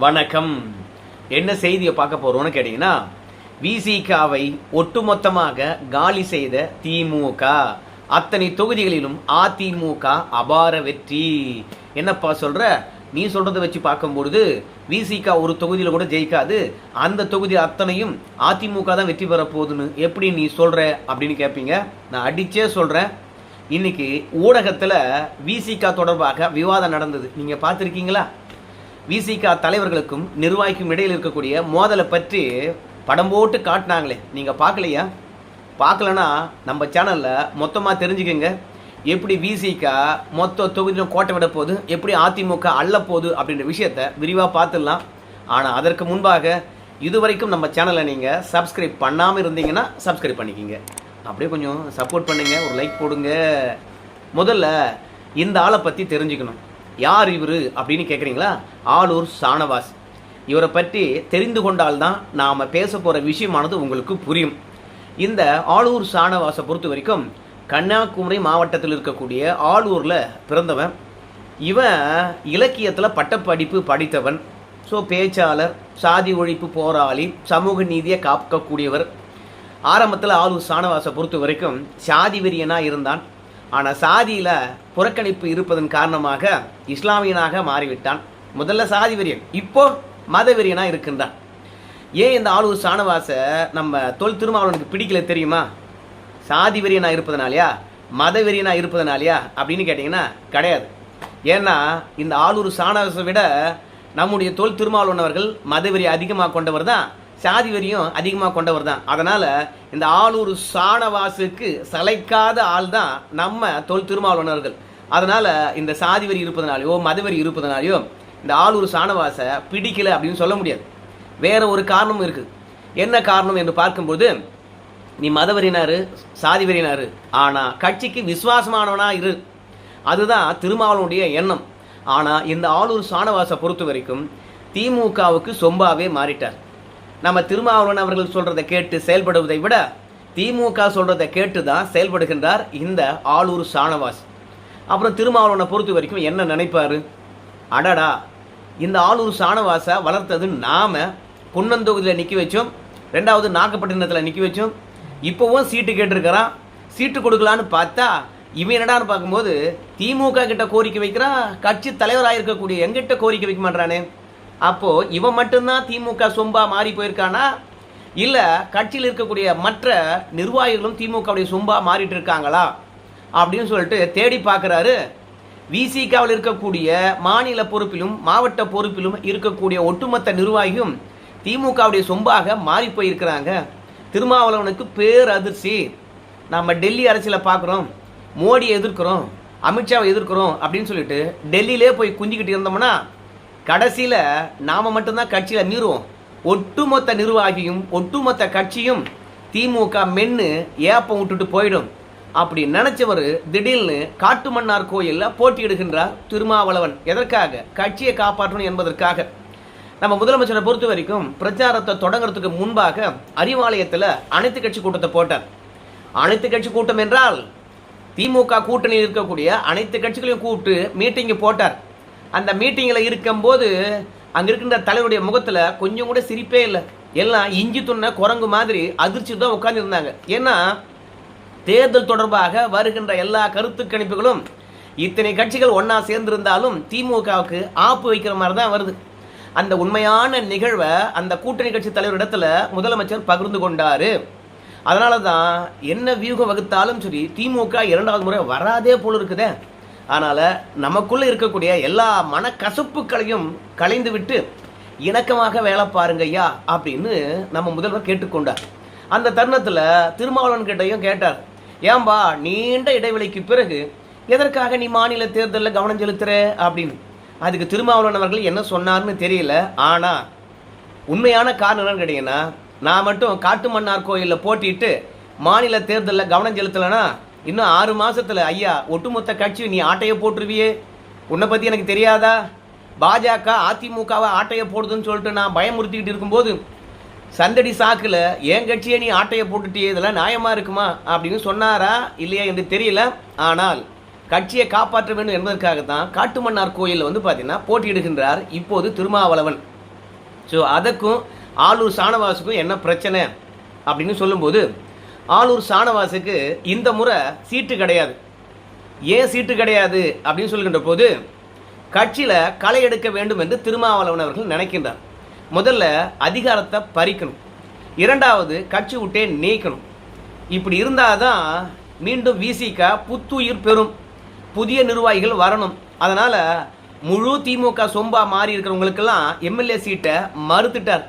வணக்கம். என்ன செய்தியை பார்க்க போறோம்னு கேட்டீங்கன்னா, விசிகாவை ஒட்டுமொத்தமாக காலி செய்த திமுக, அத்தனை தொகுதிகளிலும் அதிமுக அபார வெற்றி. என்னப்பா சொல்ற? நீ சொல்றதை வச்சு பார்க்கும்பொழுது விசிகா ஒரு தொகுதியில் கூட ஜெயிக்காது, அந்த தொகுதி அத்தனையும் அதிமுக தான் வெற்றி பெற போகுதுன்னு எப்படி நீ சொல்ற அப்படின்னு கேட்பீங்க. நான் அடிச்சே சொல்றேன். இன்னைக்கு ஊடகத்தில் விசிகா தொடர்பாக விவாதம் நடந்தது, நீங்க பார்த்துருக்கீங்களா? விசிகா தலைவர்களுக்கும் நிர்வாகிக்கும் இடையில் இருக்கக்கூடிய மோதலை பற்றி படம் போட்டு காட்டினாங்களே, நீங்கள் பார்க்கலையா? பார்க்கலன்னா நம்ம சேனலில் மொத்தமாக தெரிஞ்சுக்கோங்க. எப்படி விசிகா மொத்த தொகுதியிலும் கோட்டை விட போகுது, எப்படி அதிமுக அள்ள போகுது அப்படின்ற விஷயத்தை விரிவாக பார்த்துடலாம். ஆனால் அதற்கு முன்பாக இதுவரைக்கும் நம்ம சேனலை நீங்கள் சப்ஸ்கிரைப் பண்ணாமல் இருந்தீங்கன்னா சப்ஸ்கிரைப் பண்ணிக்கிங்க. அப்படியே கொஞ்சம் சப்போர்ட் பண்ணுங்க, ஒரு லைக் போடுங்க. முதல்ல இந்த ஆளை பற்றி தெரிஞ்சுக்கணும். யார் இவர் அப்படின்னு கேட்குறீங்களா? ஆளூர் ஷானவாஸ். இவரை பற்றி தெரிந்து கொண்டால்தான் நாம் பேச போகிற விஷயமானது உங்களுக்கு புரியும். இந்த ஆளூர் ஷானவாஸை பொறுத்த வரைக்கும் கன்னியாகுமரி மாவட்டத்தில் இருக்கக்கூடிய ஆளூரில் பிறந்தவன். இவன் இலக்கியத்தில் பட்டப்படிப்பு படித்தவன். ஸோ பேச்சாளர், சாதி ஒழிப்பு போராளி, சமூக நீதியை காக்கக்கூடியவர். ஆரம்பத்தில் ஆளூர் ஷானவாஸை பொறுத்த வரைக்கும் சாதி வெறியனாக இருந்தான். ஆனால் சாதியில் புறக்கணிப்பு இருப்பதன் காரணமாக இஸ்லாமியனாக மாறிவிட்டான். முதல்ல சாதி வெறியன், இப்போ மத வெறியனாக இருக்கின்றான். ஏன் இந்த ஆளூர் ஷானவாஸை நம்ம தொல் திருமாவளவனுக்கு பிடிக்கல தெரியுமா? சாதி வெறியனாக இருப்பதனாலையா, மத வெறியனாக இருப்பதனாலையா அப்படின்னு கேட்டிங்கன்னா கிடையாது. ஏன்னா இந்த ஆளூர் ஷானவாஸை விட நம்முடைய தொல் திருமாவளவன் அவர்கள் மதவெறி அதிகமாக கொண்டவர் தான், சாதி வரியும் அதிகமாக கொண்டவர் தான். அதனால் இந்த ஆளூர் ஷானவாஸுக்கு சளைக்காத ஆள் தான் நம்ம தொல் திருமாவளவர்கள். அதனால் இந்த சாதி வரி இருப்பதனாலையோ மதவெறி இருப்பதனாலையோ இந்த ஆளூர் ஷானவாஸை பிடிக்கல அப்படின்னு சொல்ல முடியாது. வேற ஒரு காரணமும் இருக்குது. என்ன காரணம் என்று பார்க்கும்போது, நீ மதவெறினாரு, சாதி வெறினாரு, ஆனால் கட்சிக்கு விசுவாசமானவனா இரு, அதுதான் திருமாவளவனுடைய எண்ணம். ஆனால் இந்த ஆளூர் ஷானவாஸை பொறுத்த வரைக்கும் திமுகவுக்கு சொம்பாவே மாறிட்டார். நம்ம திருமாவளவன் அவர்கள் சொல்றதை கேட்டு செயல்படுவதை விட திமுக சொல்றதை கேட்டு தான் செயல்படுகின்றார் இந்த ஆளூர் ஷானவாஸ். அப்புறம் திருமாவளவனை பொறுத்த வரைக்கும் என்ன நினைப்பாரு? அடடா, இந்த ஆளூர் ஷானவாஸை வளர்த்தது நாம குன்னந்தொகுதியில் நிற்க வச்சோம், ரெண்டாவது நாகப்பட்டினத்தில் நிற்க வச்சோம், இப்போவும் சீட்டு கேட்டிருக்கிறான், சீட்டு கொடுக்கலான்னு பார்த்தா இவன் என்னடான்னு பார்க்கும்போது திமுக கிட்ட கோரிக்கை வைக்கிறான், கட்சி தலைவராக இருக்கக்கூடிய எங்கிட்ட கோரிக்கை வைக்க மாட்டானே. அப்போ இவன் மட்டும்தான் திமுக சொம்பா மாறி போயிருக்கானா, இல்ல கட்சியில் இருக்கக்கூடிய மற்ற நிர்வாகிகளும் திமுகவுடைய சொம்பா மாறிட்டு இருக்காங்களா அப்படின்னு சொல்லிட்டு தேடி பார்க்கிறாரு. விசிகாவில் இருக்கக்கூடிய மாநில பொறுப்பிலும் மாவட்ட பொறுப்பிலும் இருக்கக்கூடிய ஒட்டுமொத்த நிர்வாகியும் திமுகவுடைய சொம்பாக மாறி போயிருக்கிறாங்க. திருமாவளவனுக்கு பேர் அதிர்ச்சி. நம்ம டெல்லி அரசியலை பார்க்குறோம், மோடியை எதிர்க்கிறோம், அமித்ஷாவை எதிர்க்கிறோம் அப்படின்னு சொல்லிட்டு டெல்லியிலே போய் குஞ்சிக்கிட்டு இருந்தோம்னா கடைசியில் நாம் மட்டும்தான் கட்சியில் மீறுவோம். ஒட்டுமொத்த நிர்வாகியும் ஒட்டுமொத்த கட்சியும் திமுக மென்னு ஏப்பம் விட்டுட்டு போயிடும். அப்படி நினைச்சவர் திடீர்னு காட்டுமன்னார் கோயிலில் போட்டியிடுகின்றார் திருமாவளவன். எதற்காக? கட்சியை காப்பாற்றணும் என்பதற்காக. நம்ம முதலமைச்சரை பொறுத்த வரைக்கும் பிரச்சாரத்தை தொடங்குறதுக்கு முன்பாக அறிவாலயத்தில் அனைத்து கட்சி கூட்டத்தை போட்டார். அனைத்து கட்சி கூட்டம் என்றால் திமுக கூட்டணியில் இருக்கக்கூடிய அனைத்து கட்சிகளையும் கூப்பிட்டு மீட்டிங்கு போட்டார். அந்த மீட்டிங்கில் இருக்கும்போது அங்கே இருக்கின்ற தலைவருடைய முகத்தில் கொஞ்சம் கூட சிரிப்பே இல்லை. எல்லாம் இஞ்சி துண்ண குரங்கு மாதிரி அதிர்ச்சி தான் உட்கார்ந்துருந்தாங்க. ஏன்னா தேர்தல் தொடர்பாக வருகின்ற எல்லா கருத்து கணிப்புகளும் இத்தனை கட்சிகள் ஒன்றா சேர்ந்திருந்தாலும் திமுகவுக்கு ஆப்பு வைக்கிற மாதிரி தான் வருது. அந்த உண்மையான நிகழ்வை அந்த கூட்டணி கட்சி தலைவரிடத்துல முதலமைச்சர் பகிர்ந்து கொண்டாரு. அதனால தான் என்ன வியூகம் வகுத்தாலும் சரி திமுக இரண்டாவது முறை வராதே போல இருக்குதே. அதனால் நமக்குள்ளே இருக்கக்கூடிய எல்லா மனக்கசப்புகளையும் கலைந்து விட்டு இணக்கமாக வேலை பாருங்க ஐயா அப்படின்னு நம்ம முதல்வர் கேட்டுக்கொண்டார். அந்த தருணத்தில் திருமாவளவன் கிட்டையும் கேட்டார், ஏன்பா நீண்ட இடைவெளிக்கு பிறகு எதற்காக நீ மாநில தேர்தலில் கவனம் செலுத்துற அப்படின்னு. அதுக்கு திருமாவளவன் அவர்கள் என்ன சொன்னார்னு தெரியல. ஆனால் உண்மையான காரணம் என்னன்னு கேட்டீங்கன்னா, நான் மட்டும் காட்டுமன்னார் கோயிலில் போட்டிட்டு மாநில தேர்தலில் கவனம் செலுத்தலைன்னா இன்னும் 6 மாசத்துல ஐயா ஒட்டுமொத்த கட்சி நீ ஆட்டையை போட்டுருவியே. உன்னை பற்றி எனக்கு தெரியாதா? பாஜக அதிமுகவை ஆட்டையை போடுதுன்னு சொல்லிட்டு நான் பயமுறுத்திக்கிட்டு இருக்கும்போது சந்தடி சாக்கில் என் கட்சியை நீ ஆட்டையை போட்டுட்டியே, இதெல்லாம் நியாயமாக இருக்குமா அப்படின்னு சொன்னாரா இல்லையா என்று தெரியல. ஆனால் கட்சியை காப்பாற்ற வேண்டும் என்பதற்காகத்தான் காட்டுமன்னார் கோயிலில் பார்த்தீங்கன்னா போட்டியிடுகின்றார் இப்போது திருமாவளவன். ஸோ அதுக்கும் ஆலூர் ஷானவாஸுக்கும் என்ன பிரச்சனை அப்படின்னு சொல்லும்போது, ஆலூர் ஷானவாஸுக்கு இந்த முறை சீட்டு கிடையாது. ஏன் சீட்டு கிடையாது அப்படின்னு சொல்கின்ற போது, கட்சியில் களை எடுக்க வேண்டும் என்று திருமாவளவன் அவர்கள் நினைக்கின்றார். முதல்ல அதிகாரத்தை பறிக்கணும், இரண்டாவது கட்சி விட்டே நீக்கணும். இப்படி இருந்தால் தான் மீண்டும் விசிக புத்துயிர் பெறும், புதிய நிர்வாகிகள் வரணும். அதனால் முழு திமுக சொம்பா மாறி இருக்கிறவங்களுக்கெல்லாம் எம்எல்ஏ சீட்டை மறுத்துட்டார்.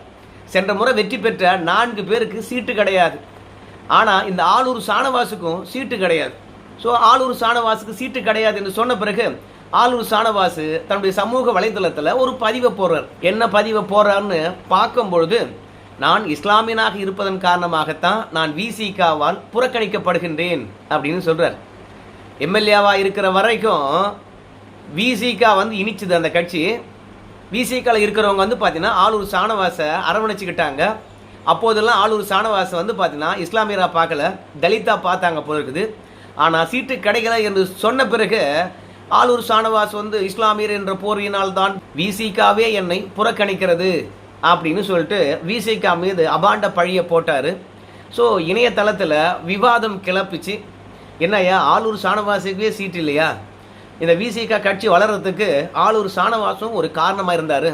சென்ற முறை வெற்றி பெற்ற 4 பேருக்கு சீட்டு கிடையாது. ஆனால் இந்த ஆலூர் ஷானவாஸுக்கும் சீட்டு கிடையாது. ஸோ ஆலூர் ஷானவாஸுக்கு சீட்டு கிடையாது என்று சொன்ன பிறகு ஆலூர் ஷானவாஸ் தன்னுடைய சமூக வலைதளத்தில் ஒரு பதிவை போடுறார். என்ன பதிவை போடுறாருன்னு பார்க்கும்பொழுது, நான் இஸ்லாமியனாக இருப்பதன் காரணமாகத்தான் நான் விசிகாவால் புறக்கணிக்கப்படுகின்றேன் அப்படின்னு சொல்கிறார். எம்எல்ஏவாக இருக்கிற வரைக்கும் விசிகா இனிச்சுது அந்த கட்சி. விசிகாவில் இருக்கிறவங்க பார்த்தீங்கன்னா ஆலூர் ஷானவாஸை அரவணைச்சிக்கிட்டாங்க. அப்போதெல்லாம் ஆலூர் ஷானவாஸை பார்த்தீங்கன்னா இஸ்லாமியராக பார்க்கல, தலிதா பார்த்தாங்க போல இருக்குது. ஆனால் சீட்டு கிடைக்கல என்று சொன்ன பிறகு ஆலூர் ஷானவாஸ் இஸ்லாமியர் என்ற போர்வினால் தான் விசிகாவே என்னை புறக்கணிக்கிறது அப்படின்னு சொல்லிட்டு விசிகா மீது அபாண்ட பழியை போட்டார். ஸோ இணையதளத்தில் விவாதம் கிளப்பிச்சு. என்னையா ஆலூர் ஷானவாஸுக்கே சீட்டு இல்லையா? இந்த விசிகா கட்சி வளர்கிறதுக்கு ஆலூர் ஷானவாஸும் ஒரு காரணமாக இருந்தார்.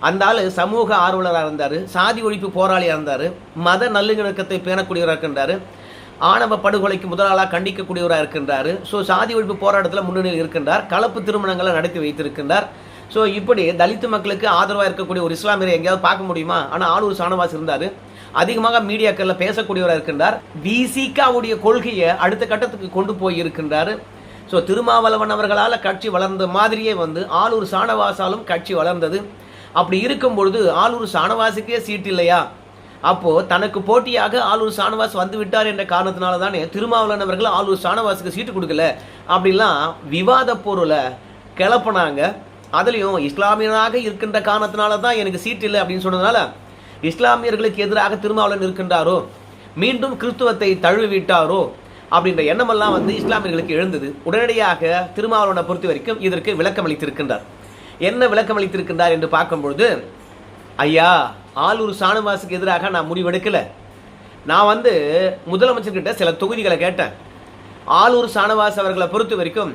அந்த ஆள் சமூக ஆர்வலராக இருந்தார், சாதி ஒழிப்பு போராளியாக இருந்தார், மத நல்லிணக்கத்தை பேணக்கூடியவராக இருக்கின்றார், ஆணவ படுகொலைக்கு முதலாளாக கண்டிக்கக்கூடியவராக இருக்கின்றார். ஸோ சாதி ஒழிப்பு போராட்டத்தில் முன்னணியில் இருக்கின்றார், கலப்பு திருமணங்களை நடத்தி வைத்திருக்கின்றார். ஸோ இப்படி தலித்து மக்களுக்கு ஆதரவாக இருக்கக்கூடிய ஒரு இஸ்லாமியரை எங்கேயாவது பார்க்க முடியுமா? ஆனால் ஆலூர் ஷானவாஸ் இருந்தார். அதிகமாக மீடியாக்களில் பேசக்கூடியவராக இருக்கின்றார். விசிகாவுடைய கொள்கையை அடுத்த கட்டத்துக்கு கொண்டு போய் இருக்கின்றார். ஸோ திருமாவளவன் அவர்களால் கட்சி வளர்ந்த மாதிரியே ஆலூர் ஷானவாஸாலும் கட்சி வளர்ந்தது. அப்படி இருக்கும் பொழுது ஆலூர் ஷானவாஸுக்கே சீட் இல்லையா? அப்போது தனக்கு போட்டியாக ஆலூர் ஷானவாஸ் விட்டார் என்ற காரணத்தினால தானே திருமாவளவன் அவர்கள் ஆலூர் ஷானவாஸுக்கு சீட்டு கொடுக்கல அப்படிலாம் விவாத பொருளை கிளப்பினாங்க. அதுலேயும் இஸ்லாமியனாக இருக்கின்ற காரணத்தினால தான் எனக்கு சீட் இல்லை அப்படின்னு சொன்னதுனால இஸ்லாமியர்களுக்கு எதிராக திருமாவளவன் இருக்கின்றாரோ, மீண்டும் கிறிஸ்துவத்தை தழுவிட்டாரோ அப்படின்ற எண்ணமெல்லாம் இஸ்லாமியர்களுக்கு எழுந்தது. உடனடியாக திருமாவளவனை பொறுத்த வரைக்கும் இதற்கு விளக்கம் அளித்திருக்கின்றார். என்ன விளக்கம் அளித்திருக்கின்றார் என்று பார்க்கும்பொழுது, ஐயா ஆலூர் ஷானவாஸுக்கு எதிராக நான் முடிவெடுக்கலை. நான் முதலமைச்சர்கிட்ட சில தொகுதிகளை கேட்டேன். ஆலூர் ஷானவாஸ் அவர்களை பொறுத்த வரைக்கும்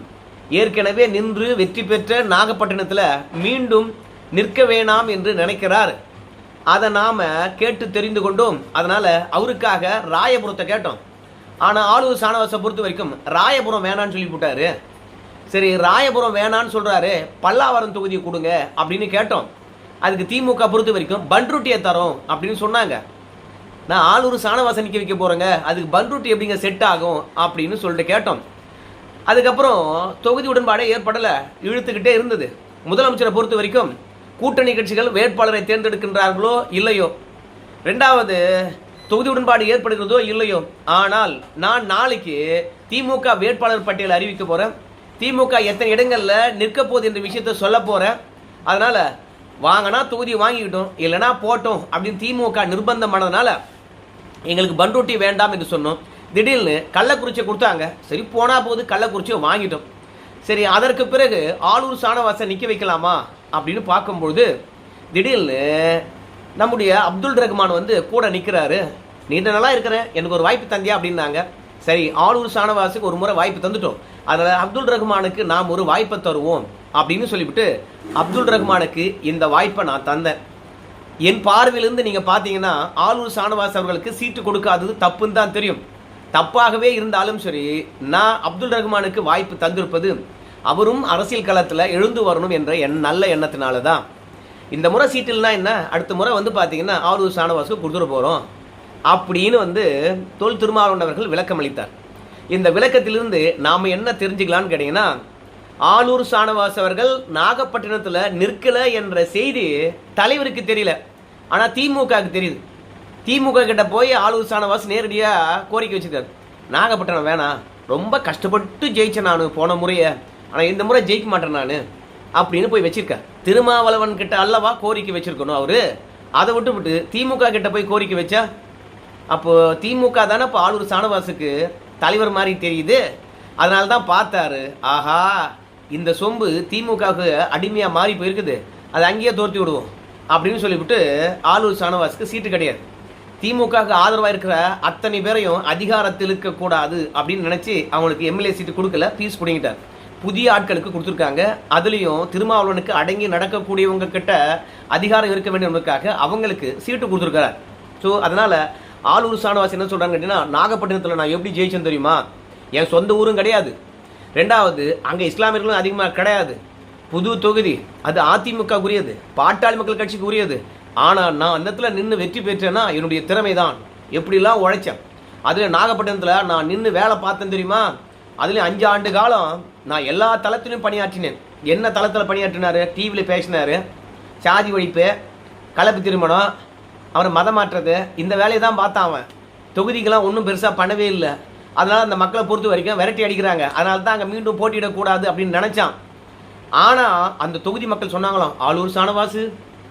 ஏற்கனவே நின்று வெற்றி பெற்ற நாகப்பட்டினத்தில் மீண்டும் நிற்க வேணாம் என்று நினைக்கிறார். அதை நாம் கேட்டு தெரிந்து கொண்டோம். அதனால் அவருக்காக ராயபுரத்தை கேட்டோம். ஆனால் ஆலூர் ஷானவாஸை பொறுத்த வரைக்கும் ராயபுரம் வேணான்னு சொல்லி போட்டாரு. சரி, ராயபுரம் வேணான்னு சொல்கிறாரு, பல்லாவரம் தொகுதியை கொடுங்க அப்படின்னு கேட்டோம். அதுக்கு திமுக பொறுத்த வரைக்கும் பன்ருட்டியை தரோம் அப்படின்னு சொன்னாங்க. நான் ஆலூர் ஷானவாஸை நிற்க வைக்க போகிறேங்க, அதுக்கு பன்ருட்டி எப்படிங்க செட் ஆகும் அப்படின்னு சொல்லிட்டு கேட்டோம். அதுக்கப்புறம் தொகுதி உடன்பாடே ஏற்படலை, இழுத்துக்கிட்டே இருந்தது. முதலமைச்சரை பொறுத்த வரைக்கும் கூட்டணி கட்சிகள் வேட்பாளரை தேர்ந்தெடுக்கின்றார்களோ இல்லையோ, ரெண்டாவது தொகுதி உடன்பாடு ஏற்படுகிறதோ இல்லையோ, ஆனால் நான் நாளைக்கு திமுக வேட்பாளர் பட்டியலை அறிவிக்க போகிறேன், திமுக எத்தனை இடங்களில் நிற்க போகுது என்ற விஷயத்தை சொல்ல போகிறேன். அதனால் வாங்கினா தொகுதி வாங்கிக்கிட்டோம், இல்லைனா போட்டோம் அப்படின்னு திமுக நிர்பந்தம் பண்ணதுனால எங்களுக்கு பன்ருட்டி வேண்டாம் என்று சொன்னோம். திடீர்னு கள்ளக்குறிச்சியை கொடுத்தாங்க. சரி, போனால் போது கள்ளக்குறிச்சியை வாங்கிட்டோம். சரி, அதற்கு பிறகு ஆலூர் ஷானவாஸை நிற்க வைக்கலாமா அப்படின்னு பார்க்கும்பொழுது திடீர்னு நம்முடைய அப்துல் ரஹ்மான் கூட நிற்கிறாரு. நீண்ட நாளாக இருக்கிறேன், எனக்கு ஒரு வாய்ப்பு தந்தியா அப்படின்னாங்க. சரி, ஆலூர் ஷானவாஸுக்கு ஒரு முறை வாய்ப்பு தந்துட்டோம், அதனால் அப்துல் ரஹ்மானுக்கு நாம் ஒரு வாய்ப்பை தருவோம் அப்படின்னு சொல்லிவிட்டு அப்துல் ரஹ்மானுக்கு இந்த வாய்ப்பை நான் தந்தேன். என் பார்வையிலிருந்து நீங்கள் பார்த்தீங்கன்னா ஆலூர் ஷானவாஸ் அவர்களுக்கு சீட்டு கொடுக்காதது தப்புன்னு தான் தெரியும். தப்பாகவே இருந்தாலும் சரி, நான் அப்துல் ரஹ்மானுக்கு வாய்ப்பு தந்திருப்பது அவரும் அரசியல் களத்தில் எழுந்து வரணும் என்ற நல்ல எண்ணத்தினால தான். இந்த முறை சீட்டில்னா என்ன, அடுத்த முறை பார்த்தீங்கன்னா ஆலூர் ஷானவாஸுக்கு கொடுத்துட போகிறோம் அப்படின்னு தொல் திருமாவளவன் அவர்கள் விளக்கம் அளித்தார். இந்த விளக்கத்திலிருந்து நாம் என்ன தெரிஞ்சுக்கலான்னு கேட்டிங்கன்னா, ஆலூர் ஷானவாஸ் அவர்கள் நாகப்பட்டினத்தில் நிற்கலை என்ற செய்தி தலைவருக்கு தெரியல, ஆனால் திமுகவுக்கு தெரியுது. திமுக கிட்ட போய் ஆலூர் ஷானவாஸ் நேரடியாக கோரிக்கை வச்சுருக்காரு, நாகப்பட்டினம் வேணாம், ரொம்ப கஷ்டப்பட்டு ஜெயிச்சேன் நான் போன முறையை, ஆனால் இந்த முறை ஜெயிக்க மாட்டேன் நான் அப்படின்னு போய் வச்சிருக்கார். திருமாவளவன் கிட்ட அல்லவா கோரிக்கை வச்சிருக்கணும் அவரு, அதை விட்டு திமுக கிட்ட போய் கோரிக்கை வச்சா அப்போ திமுக தானே இப்போ ஆலூர் ஷானவாஸுக்கு தலைவர் மாதிரி தெரியுது. அதனால தான் பார்த்தாரு, ஆஹா இந்த சொம்பு திமுகவுக்கு அடிமையாக மாறி போயிருக்குது, அதை அங்கேயே தோர்த்தி விடுவோம் அப்படின்னு சொல்லிவிட்டு ஆலூர் ஷானவாஸுக்கு சீட்டு கிடையாது. திமுகவுக்கு ஆதரவாக இருக்கிற அத்தனை பேரையும் அதிகாரத்தில் இருக்கக்கூடாது அப்படின்னு நினச்சி அவங்களுக்கு எம்எல்ஏ சீட்டு கொடுக்கல, பீஸ் பிடிங்கிட்டார். புதிய ஆட்களுக்கு கொடுத்துருக்காங்க. அதுலேயும் திருமாவளவனுக்கு அடங்கி நடக்கக்கூடியவங்க கிட்ட அதிகாரம் இருக்க வேண்டும் என்பதற்காக அவங்களுக்கு சீட்டு கொடுத்துருக்காரு. ஸோ அதனால் ஆலூர் ஷானவாஸ் என்ன சொல்கிறாங்க அப்படின்னா, நாகப்பட்டினத்தில் நான் எப்படி ஜெயிச்சேன்னு தெரியுமா? என் சொந்த ஊரும் கிடையாது, ரெண்டாவது அங்கே இஸ்லாமியர்களும் அதிகமாக கிடையாது, புது தொகுதி, அது அதிமுகவுக்குரியது, பாட்டாளி மக்கள் கட்சிக்கு உரியது. ஆனால் நான் அந்த இடத்துல நின்று வெற்றி பெற்றேன்னா என்னுடைய திறமை தான். எப்படிலாம் உழைச்சேன். அதில் நாகப்பட்டினத்தில் நான் நின்று வேலை பார்த்தேன் தெரியுமா? அதுலேயும் 5 ஆண்டு காலம் நான் எல்லா தளத்திலையும் பணியாற்றினேன். என்ன தளத்தில் பணியாற்றினார்? டிவியில் பேசினார், சாதி ஒழிப்பு, கலப்பு திருமணம், அவன் மதம் மாற்றுறது, இந்த வேலையை தான் பார்த்தான் அவன். தொகுதிக்கெல்லாம் ஒன்றும் பெருசாக பண்ணவே இல்லை. அதனால் அந்த மக்களை பொறுத்த வரைக்கும் விரட்டி அடிக்கிறாங்க, அதனால தான் அங்கே மீண்டும் போட்டியிடக்கூடாது அப்படின்னு நினச்சான். ஆனால் அந்த தொகுதி மக்கள் சொன்னாங்களாம், ஆலூர் ஷானவாசு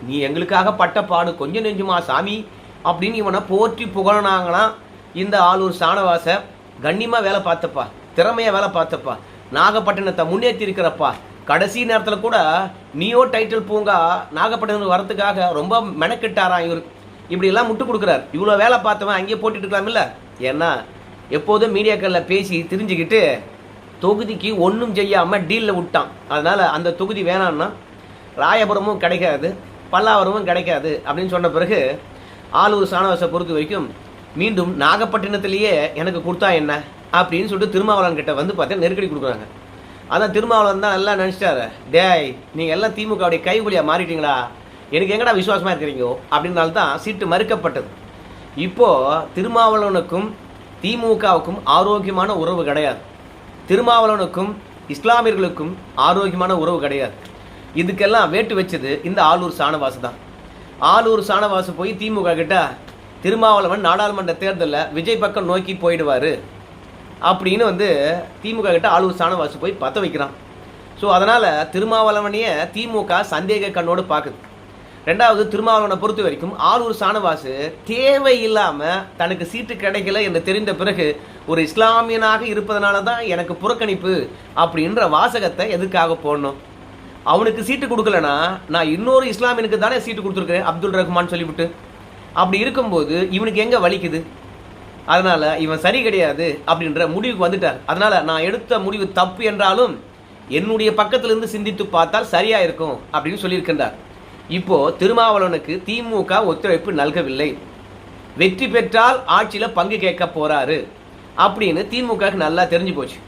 நீ எங்களுக்காக பட்ட பாடு கொஞ்சம் நெஞ்சுமா சாமி அப்படின்னு இவனை போற்றி புகழனாங்களாம். இந்த ஆலூர் ஷானவாசை கண்ணியமாக வேலை பார்த்தப்பா, திறமையாக வேலை பார்த்தப்பா, நாகப்பட்டினத்தை முன்னேற்றி இருக்கிறப்பா, கடைசி நேரத்தில் கூட நியோ டைட்டில் பூங்கா நாகப்பட்டினம் வரத்துக்காக ரொம்ப மெனக்கிட்டாராம் இவர். இப்படியெல்லாம் முட்டு கொடுக்குறாரு. இவ்வளோ வேலை பார்த்தவன் அங்கேயே போட்டுட்டு இருக்கலாமில்ல. ஏன்னா எப்போதும் மீடியாக்களில் பேசி தெரிஞ்சுக்கிட்டு தொகுதிக்கு ஒன்றும் செய்யாமல் டீலில் விட்டான். அதனால் அந்த தொகுதி வேணான்னா ராயபுரமும் கிடைக்காது, பல்லாவரமும் கிடைக்காது அப்படின்னு சொன்ன பிறகு ஆலூர் ஷானவாஸை பொறுத்த வரைக்கும் மீண்டும் நாகப்பட்டினத்திலேயே எனக்கு கொடுத்தா என்ன அப்படின்னு சொல்லிட்டு திருமாவளவன் கிட்ட வந்து பார்த்தா நெருக்கடி கொடுக்குறாங்க. அதான் திருமாவளவன் தான் நல்லா நினச்சிட்டாரு, டேய் நீங்கள் எல்லாம் திமுகவுடைய கைகூலியாக மாறிட்டீங்களா, எனக்கு எங்கடா விசுவாசமாக இருக்கிறீங்க அப்படின்னால தான் சீட்டு மறுக்கப்பட்டது. இப்போது திருமாவளவனுக்கும் திமுகவுக்கும் ஆரோக்கியமான உறவு கிடையாது. திருமாவளவனுக்கும் இஸ்லாமியர்களுக்கும் ஆரோக்கியமான உறவு கிடையாது. இதுக்கெல்லாம் வேட்டு வச்சது இந்த ஆலூர் ஷானவாஸ் தான். ஆலூர் ஷானவாஸ் போய் திமுக கிட்ட திருமாவளவன் நாடாளுமன்ற தேர்தலில் விஜய் பக்கம் நோக்கி போயிடுவார் அப்படின்னு வந்து திமுக கிட்ட ஆலூர் ஷானவாஸ் போய் பற்ற வைக்கிறான். ஸோ அதனால் திருமாவளவனையே திமுக சந்தேக கண்ணோடு பார்க்குது. ரெண்டாவது, திருமாவளவனை பொறுத்த வரைக்கும் ஆலூர் ஷானவாஸ் தேவையில்லாமல் தனக்கு சீட்டு கிடைக்கல என்று தெரிந்த பிறகு ஒரு இஸ்லாமியனாக இருப்பதனால தான் எனக்கு புறக்கணிப்பு அப்படின்ற வாசகத்தை எதுக்காக போடணும்? அவனுக்கு சீட்டு கொடுக்கலனா நான் இன்னொரு இஸ்லாமியனுக்கு தானே சீட்டு கொடுத்துருக்கேன், அப்துல் ரஹ்மான் சொல்லிவிட்டு. அப்படி இருக்கும்போது இவனுக்கு எங்கே வலிக்குது? அதனால் இவன் சரி கிடையாது அப்படின்ற முடிவுக்கு வந்துட்டார். அதனால் நான் எடுத்த முடிவு தப்பு என்றாலும் என்னுடைய பக்கத்திலிருந்து சிந்தித்து பார்த்தால் சரியாக இருக்கும் அப்படின்னு சொல்லியிருக்கின்றார். இப்போது திருமாவளவனுக்கு திமுக ஒத்துழைப்பு நல்கவில்லை, வெற்றி பெற்றால் ஆட்சியில் பங்கு கேட்க போகிறாரு அப்படின்னு திமுக நல்லா தெரிஞ்சு போச்சு.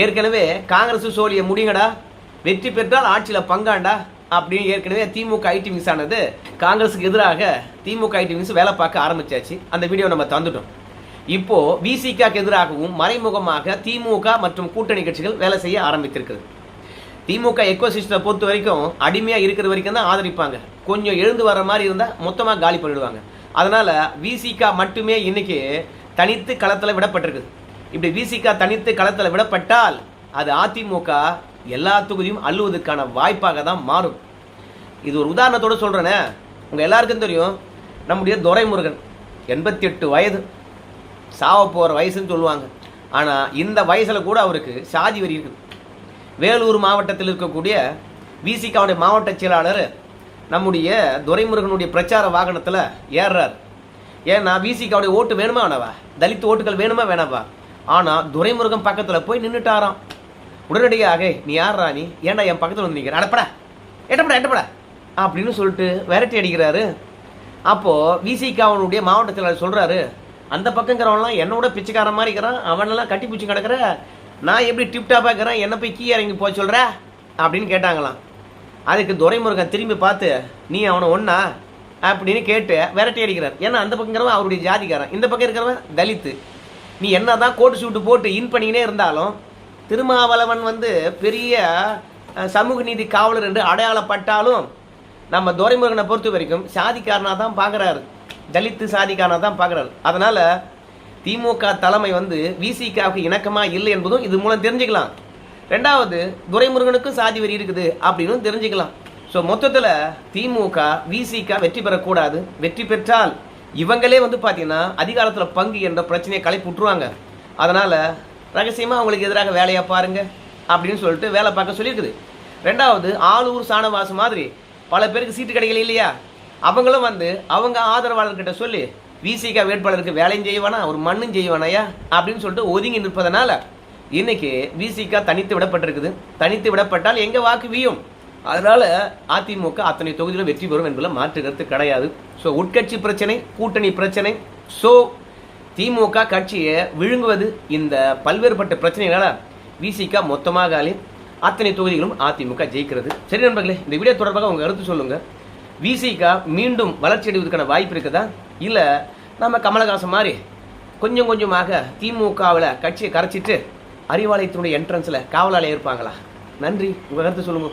ஏற்கனவே காங்கிரஸ் சோழியை முடிங்கடா, வெற்றி பெற்றால் ஆட்சியில் பங்காண்டா அப்படின்னு ஏற்கனவே திமுக ஐடி விங்ஸ் ஆனது காங்கிரஸுக்கு எதிராக திமுக ஐடி விங்ஸ் வேலை பார்க்க ஆரம்பிச்சாச்சு. அந்த வீடியோ நம்ம தந்துட்டோம். இப்போது விசிகாக்கு எதிராகவும் மறைமுகமாக திமுக மற்றும் கூட்டணி கட்சிகள் வேலை செய்ய ஆரம்பித்திருக்குது. திமுக எக்கோசிஸ்டத்தை பொறுத்த வரைக்கும் அடிமையாக இருக்கிற வரைக்கும் தான் ஆதரிப்பாங்க. கொஞ்சம் எழுந்து வர மாதிரி இருந்தால் மொத்தமாக காலி பண்ணிடுவாங்க. அதனால் விசிகா மட்டுமே இன்னைக்கு தனித்து களத்தில் விடப்பட்டிருக்குது. இப்படி விசிகா தனித்து களத்தில் விடப்பட்டால் அது அதிமுக எல்லா தொகுதியும் அள்ளுவதற்கான வாய்ப்பாக தான் மாறும். இது ஒரு உதாரணத்தோடு சொல்கிறேனே, உங்கள் எல்லாருக்கும் தெரியும், நம்முடைய துரைமுருகன் 88 வயது, சாவ போகிற வயசுன்னு சொல்லுவாங்க. ஆனால் இந்த வயசில் கூட அவருக்கு சாதி வரி இருக்குது. வேலூர் மாவட்டத்தில் இருக்கக்கூடிய விசிகாவுடைய மாவட்ட செயலாளர் நம்முடைய துரைமுருகனுடைய பிரச்சார வாகனத்தில் ஏறுறார். ஏன்னா விசிகாவுடைய ஓட்டு வேணுமா வேணாவா, தலித் ஓட்டுகள் வேணுமா வேணாவா? ஆனால் துரைமுருகன் பக்கத்தில் போய் நின்றுட்டாராம். உடனடியாக நீ யார் ராணி, ஏன்டா என் பக்கத்தில் வந்து நிற்கிற, அடப்படா எட்டப்படா அப்படின்னு சொல்லிட்டு விரட்டி அடிக்கிறாரு. அப்போது விசிகாவுடைய மாவட்ட செயலாளர் சொல்கிறாரு, அந்த பக்கங்கிறவன்லாம் என்னோட பிச்சைக்காரன் மாதிரி இருக்கிறான், அவனெல்லாம் கட்டி பிடிச்சி கிடக்கிற, நான் எப்படி டிப்டாப்பாக இருக்கிறேன், என்னை போய் கீ இறங்கி போக சொல்கிற அப்படின்னு கேட்டாங்களாம். அதுக்கு துரைமுருகன் திரும்பி பார்த்து, நீ அவனை ஒன்றா அப்படின்னு கேட்டு விரட்டி அடிக்கிறார். ஏன்னா அந்த பக்கங்கிறவன் அவருடைய ஜாதிக்காரன், இந்த பக்கம் இருக்கிறவன் தலித்து. நீ என்ன தான் கோட்டு சூட்டு போட்டு இன் பண்ணிக்கினே இருந்தாலும் திருமாவளவன் வந்து பெரிய சமூக நீதி காவலர் என்று அடையாளப்பட்டாலும் நம்ம துரைமுருகனை பொறுத்த வரைக்கும் சாதிக்காரனாக தான் பார்க்குறாரு, தலித்து சாதிக்காரனாக தான் பார்க்குறாரு. அதனால் திமுக தலைமை வந்து விசிகாவுக்கு இணக்கமாக இல்லை என்பதும் இது மூலம் தெரிஞ்சுக்கலாம். ரெண்டாவது, துரைமுருகனுக்கும் சாதி வரி இருக்குது அப்படின்னு தெரிஞ்சுக்கலாம். ஸோ மொத்தத்தில் திமுக விசிகா வெற்றி பெறக்கூடாது. வெற்றி பெற்றால் இவங்களே வந்து பார்த்தீங்கன்னா அதிகாரத்தில் பங்கு என்ற பிரச்சனையை கலைப்பு விட்டுருவாங்க. அதனால் ரகசியமாக அவங்களுக்கு எதிராக வேலையாக பாருங்க அப்படின்னு சொல்லிட்டு வேலை பார்க்க சொல்லியிருக்குது. ரெண்டாவது, ஆலூர் ஷானவாஸ் மாதிரி பல பேருக்கு சீட்டு கிடைக்கல இல்லையா, அவங்களும் வந்து அவங்க ஆதரவாளர்கிட்ட சொல்லி விசிக வேட்பாளருக்கு வேலையும் செய்வானா ஒரு மண்ணும் செய்வானாயா அப்படின்னு சொல்லிட்டு ஒதுங்கி நிற்பதனால இன்னைக்கு விசிக தனித்து விடப்பட்டிருக்குது. தனித்து விடப்பட்டால் எங்க வாக்கு வீயும். அதனால அதிமுக அத்தனை தொகுதியிலும் வெற்றி பெறும் என்பதில் மாற்று கருத்து கிடையாது. ஸோ உட்கட்சி பிரச்சனை, கூட்டணி பிரச்சனை, ஸோ திமுக கட்சியை விழுங்குவது, இந்த பல்வேறுபட்ட பிரச்சனைகளால விசிக மொத்தமாக அத்தனை தொகுதிகளும் அதிமுக ஜெயிக்கிறது. சரி நண்பர்களே, இந்த வீடியோ தொடர்பாக உங்க கருத்து சொல்லுங்க. விசிக மீண்டும் வளர்ச்சி அடைவதற்கான வாய்ப்பு இருக்குதா, இல்ல நம்ம கமலஹாசன் மாதிரி கொஞ்சம் கொஞ்சமாக திமுகவில் கட்சியை கரைச்சிட்டு அறிவாலயத்தினுடைய என்ட்ரன்ஸ்ல காவலாளியா இருப்பாங்களா? நன்றி. உங்க கருத்து சொல்லுங்க.